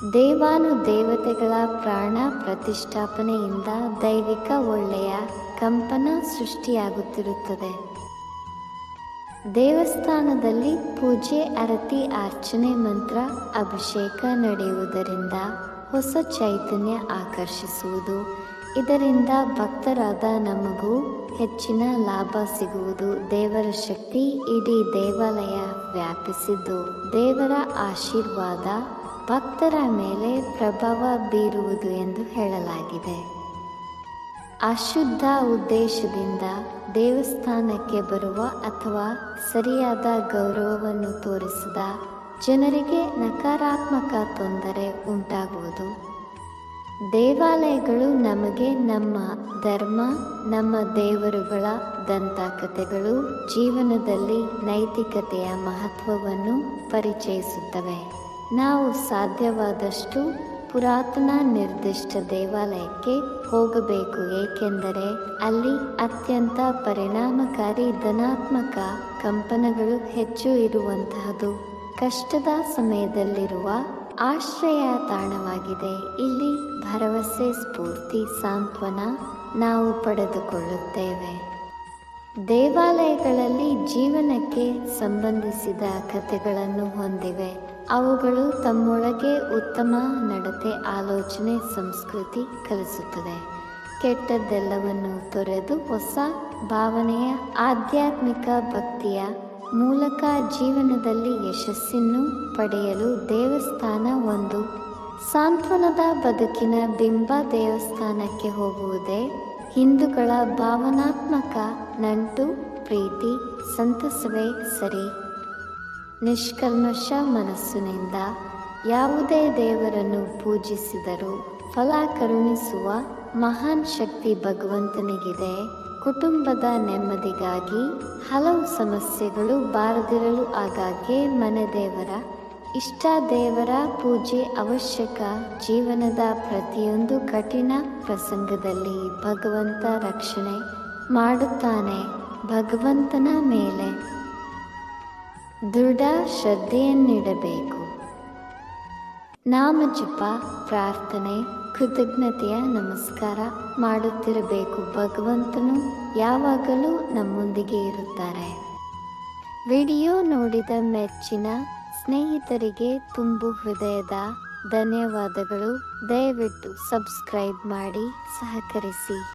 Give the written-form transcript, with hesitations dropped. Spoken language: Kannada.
ದೇವಾನುದೇವತೆಗಳ ಪ್ರಾಣ ಪ್ರತಿಷ್ಠಾಪನೆಯಿಂದ ದೈವಿಕ ಒಳ್ಳೆಯ ಕಂಪನ ಸೃಷ್ಟಿಯಾಗುತ್ತಿರುತ್ತದೆ. ದೇವಸ್ಥಾನದಲ್ಲಿ ಪೂಜೆ, ಆರತಿ, ಅರ್ಚನೆ, ಮಂತ್ರ ಅಭಿಷೇಕ ನಡೆಯುವುದರಿಂದ ಹೊಸ ಚೈತನ್ಯ ಆಕರ್ಷಿಸುವುದು. ಇದರಿಂದ ಭಕ್ತರಾದ ನಮಗೂ ಹೆಚ್ಚಿನ ಲಾಭ ಸಿಗುವುದು. ದೇವರ ಶಕ್ತಿ ಇಡೀ ದೇವಾಲಯ ವ್ಯಾಪಿಸಿದ್ದು ದೇವರ ಆಶೀರ್ವಾದ ಭಕ್ತರ ಮೇಲೆ ಪ್ರಭಾವ ಬೀರುವುದು ಎಂದು ಹೇಳಲಾಗಿದೆ. ಅಶುದ್ಧ ಉದ್ದೇಶದಿಂದ ದೇವಸ್ಥಾನಕ್ಕೆ ಬರುವ ಅಥವಾ ಸರಿಯಾದ ಗೌರವವನ್ನು ತೋರಿಸದ ಜನರಿಗೆ ನಕಾರಾತ್ಮಕ ತೊಂದರೆ ಉಂಟಾಗುವುದು. ದೇವಾಲಯಗಳು ನಮಗೆ ನಮ್ಮ ಧರ್ಮ, ನಮ್ಮ ದೇವರುಗಳ ದಂತಕಥೆಗಳು, ಜೀವನದಲ್ಲಿ ನೈತಿಕತೆಯ ಮಹತ್ವವನ್ನು ಪರಿಚಯಿಸುತ್ತವೆ. ನಾವು ಸಾಧ್ಯವಾದಷ್ಟು ಪುರಾತನ ನಿರ್ದಿಷ್ಟ ದೇವಾಲಯಕ್ಕೆ ಹೋಗಬೇಕು, ಏಕೆಂದರೆ ಅಲ್ಲಿ ಅತ್ಯಂತ ಪರಿಣಾಮಕಾರಿ ಧನಾತ್ಮಕ ಕಂಪನಗಳು ಹೆಚ್ಚು ಇರುವಂತಹದ್ದು. ಕಷ್ಟದ ಸಮಯದಲ್ಲಿರುವ ಆಶ್ರಯ ತಾಣವಾಗಿದೆ. ಇಲ್ಲಿ ಭರವಸೆ, ಸ್ಫೂರ್ತಿ, ಸಾಂತ್ವನ ನಾವು ಪಡೆದುಕೊಳ್ಳುತ್ತೇವೆ. ದೇವಾಲಯಗಳಲ್ಲಿ ಜೀವನಕ್ಕೆ ಸಂಬಂಧಿಸಿದ ಕಥೆಗಳನ್ನು ಹೊಂದಿವೆ. ಅವುಗಳು ತಮ್ಮೊಳಗೆ ಉತ್ತಮ ನಡತೆ, ಆಲೋಚನೆ, ಸಂಸ್ಕೃತಿ ಕಲಿಸುತ್ತದೆ. ಕೆಟ್ಟದ್ದೆಲ್ಲವನ್ನು ತೊರೆದು ಹೊಸ ಭಾವನೆಯ ಆಧ್ಯಾತ್ಮಿಕ ಭಕ್ತಿಯ ಮೂಲಕ ಜೀವನದಲ್ಲಿ ಯಶಸ್ಸನ್ನು ಪಡೆಯಲು ದೇವಸ್ಥಾನ ಒಂದು ಸಾಂತ್ವನದ ಬದುಕಿನ ಬಿಂಬ. ದೇವಸ್ಥಾನಕ್ಕೆ ಹೋಗುವುದೇ ಹಿಂದೂಗಳ ಭಾವನಾತ್ಮಕ ನಂಟು, ಪ್ರೀತಿ, ಸಂತಸವೇ ಸರಿ. ನಿಷ್ಕಲ್ಮಶ ಮನಸ್ಸಿನಿಂದ ಯಾವುದೇ ದೇವರನ್ನು ಪೂಜಿಸಿದರೂ ಫಲ ಕರುಣಿಸುವ ಮಹಾನ್ ಶಕ್ತಿ ಭಗವಂತನಿಗಿದೆ. ಕುಟುಂಬದ ನೆಮ್ಮದಿಗಾಗಿ ಹಲವು ಸಮಸ್ಯೆಗಳು ಬಾರದಿರಲು ಆಗಾಗ್ಗೆ ಮನೆ ದೇವರ, ಇಷ್ಟ ದೇವರ ಪೂಜೆ ಅವಶ್ಯಕ. ಜೀವನದ ಪ್ರತಿಯೊಂದು ಕಠಿಣ ಪ್ರಸಂಗದಲ್ಲಿ ಭಗವಂತ ರಕ್ಷಣೆ ಮಾಡುತ್ತಾನೆ. ಭಗವಂತನ ಮೇಲೆ ದೃಢ ಶ್ರದ್ಧೆಯನ್ನಿಡಬೇಕು. ನಾಮಜಪ, ಪ್ರಾರ್ಥನೆ, ಕೃತಜ್ಞತೆಯ ನಮಸ್ಕಾರ ಮಾಡುತ್ತಿರಬೇಕು. ಭಗವಂತನು ಯಾವಾಗಲೂ ನಮ್ಮೊಂದಿಗೆ ಇರುತ್ತಾರೆ. ವಿಡಿಯೋ ನೋಡಿದ ಮೆಚ್ಚಿನ ಸ್ನೇಹಿತರಿಗೆ ತುಂಬು ಹೃದಯದ ಧನ್ಯವಾದಗಳು. ದಯವಿಟ್ಟು ಸಬ್ಸ್ಕ್ರೈಬ್ ಮಾಡಿ ಸಹಕರಿಸಿ.